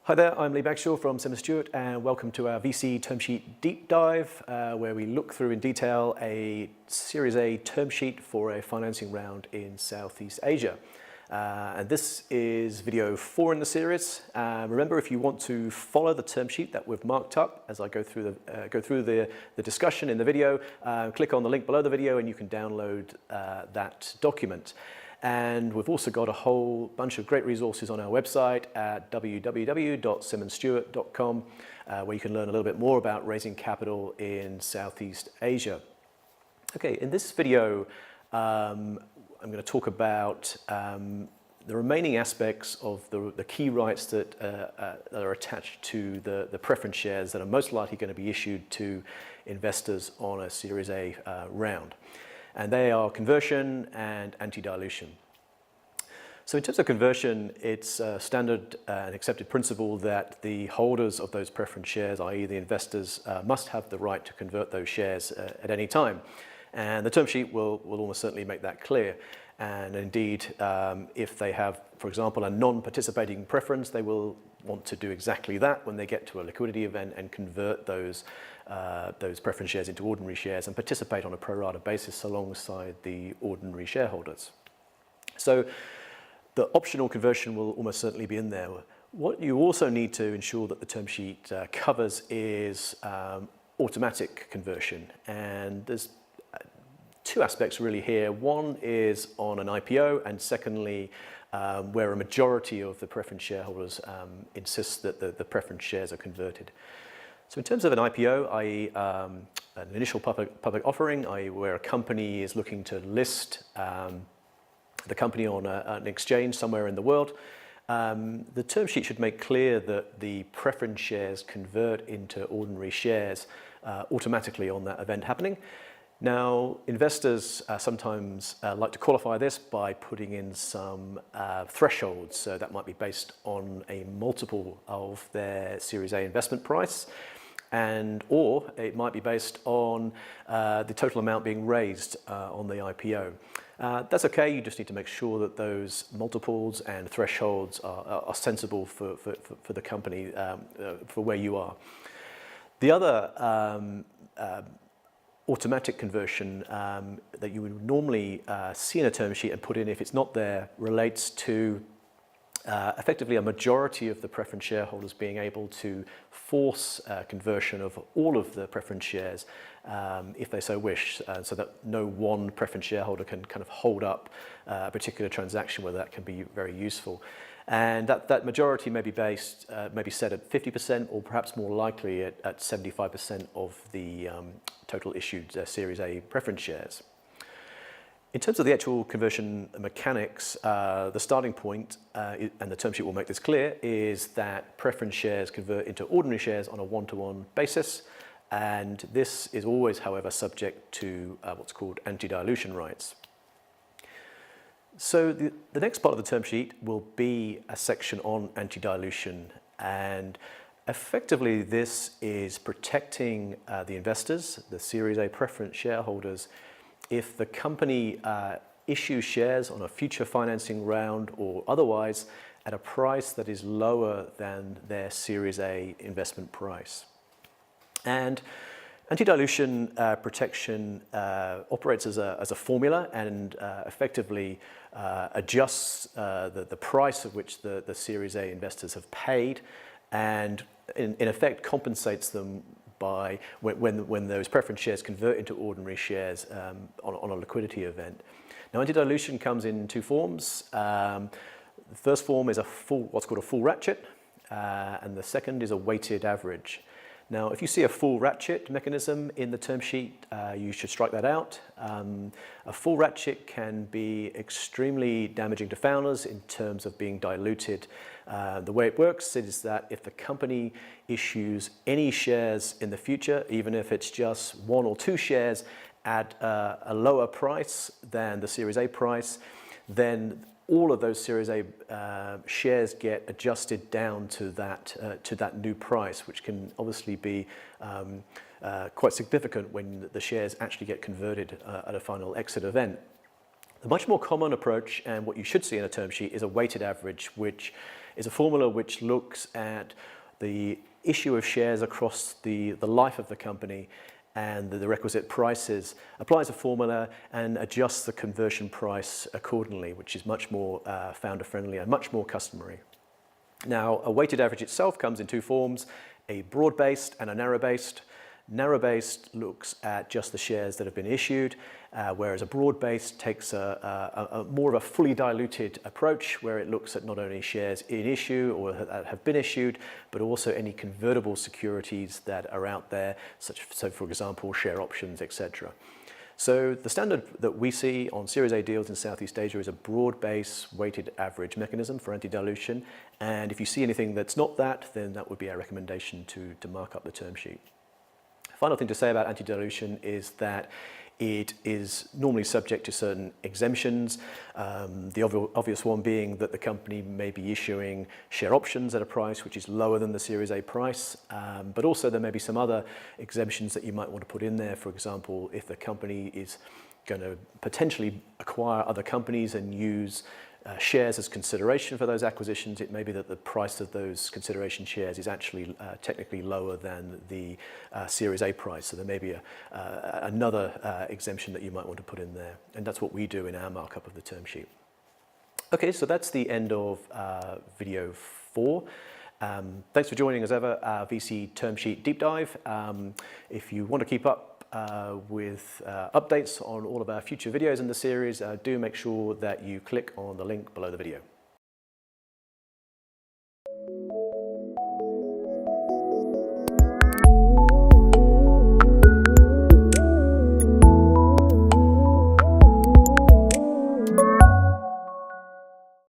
Hi there, I'm Lee Bagshaw from Simmonds Stewart, and welcome to our VC term sheet deep dive, where we look through in detail a Series A term sheet for a financing round in Southeast Asia. And this is video 4 in the series. Remember, if you want to follow the term sheet that we've marked up as I go through the discussion in the video, click on the link below the video and you can download that document. And we've also got a whole bunch of great resources on our website at www.simmonsstewart.com, where you can learn a little bit more about raising capital in Southeast Asia. Okay, in this video, I'm going to talk about the remaining aspects of the key rights that are attached to the preference shares that are most likely going to be issued to investors on a Series A round. And they are conversion and anti-dilution. So in terms of conversion, it's a standard and accepted principle that the holders of those preference shares, i.e. the investors, must have the right to convert those shares at any time. And the term sheet will almost certainly make that clear. And indeed, if they have, for example, a non-participating preference, they will want to do exactly that when they get to a liquidity event and convert those preference shares into ordinary shares and participate on a pro rata basis alongside the ordinary shareholders. So the optional conversion will almost certainly be in there. What you also need to ensure that the term sheet covers is automatic conversion. And there's two aspects really here. One is on an IPO, and secondly, where a majority of the preference shareholders insist that the preference shares are converted. So in terms of an IPO, i.e. an initial public offering, i.e. where a company is looking to list the company on an exchange somewhere in the world, the term sheet should make clear that the preference shares convert into ordinary shares automatically on that event happening. Now, investors sometimes like to qualify this by putting in some thresholds. So that might be based on a multiple of their Series A investment price, or it might be based on the total amount being raised on the IPO. That's okay, you just need to make sure that those multiples and thresholds are sensible for the company, for where you are. The other automatic conversion that you would normally see in a term sheet and put in if it's not there relates to effectively a majority of the preference shareholders being able to force conversion of all of the preference shares if they so wish, so that no one preference shareholder can kind of hold up a particular transaction, where that can be very useful. And that majority may be set at 50%, or perhaps more likely at 75% of the total issued Series A preference shares. In terms of the actual conversion mechanics, the starting point, and the term sheet will make this clear, is that preference shares convert into ordinary shares on a one-to-one basis. And this is always, however, subject to what's called anti-dilution rights. So the next part of the term sheet will be a section on anti-dilution, and effectively this is protecting the investors, the Series A preference shareholders, if the company issues shares on a future financing round or otherwise at a price that is lower than their Series A investment price. And anti-dilution protection operates as a formula and effectively adjusts the price at which the Series A investors have paid, and in effect compensates them by when those preference shares convert into ordinary shares on a liquidity event. Now, anti-dilution comes in two forms. The first form is what's called a full ratchet, and the second is a weighted average. Now, if you see a full ratchet mechanism in the term sheet, you should strike that out. A full ratchet can be extremely damaging to founders in terms of being diluted. The way it works is that if the company issues any shares in the future, even if it's just 1 or 2 shares at a lower price than the Series A price, then all of those Series A shares get adjusted down to that new price, which can obviously be quite significant when the shares actually get converted at a final exit event. The much more common approach, and what you should see in a term sheet, is a weighted average, which is a formula which looks at the issue of shares across the life of the company and the requisite prices, applies a formula and adjusts the conversion price accordingly, which is much more founder-friendly and much more customary. Now, a weighted average itself comes in two forms, a broad-based and a narrow-based. Narrow-based looks at just the shares that have been issued, whereas a broad-based takes a more of a fully diluted approach, where it looks at not only shares in issue or that have been issued, but also any convertible securities that are out there, so for example, share options, etc. So the standard that we see on Series A deals in Southeast Asia is a broad-based weighted average mechanism for anti-dilution, and if you see anything that's not that, then that would be our recommendation to mark up the term sheet. Final thing to say about anti-dilution is that it is normally subject to certain exemptions. The obvious one being that the company may be issuing share options at a price which is lower than the Series A price, but also there may be some other exemptions that you might want to put in there. For example, if the company is going to potentially acquire other companies and use shares as consideration for those acquisitions, it may be that the price of those consideration shares is actually technically lower than the Series A price. So there may be another exemption that you might want to put in there. And that's what we do in our markup of the term sheet. Okay, so that's the end of video 4. Thanks for joining as ever, our VC term sheet deep dive. If you want to keep up with updates on all of our future videos in the series, do make sure that you click on the link below the video.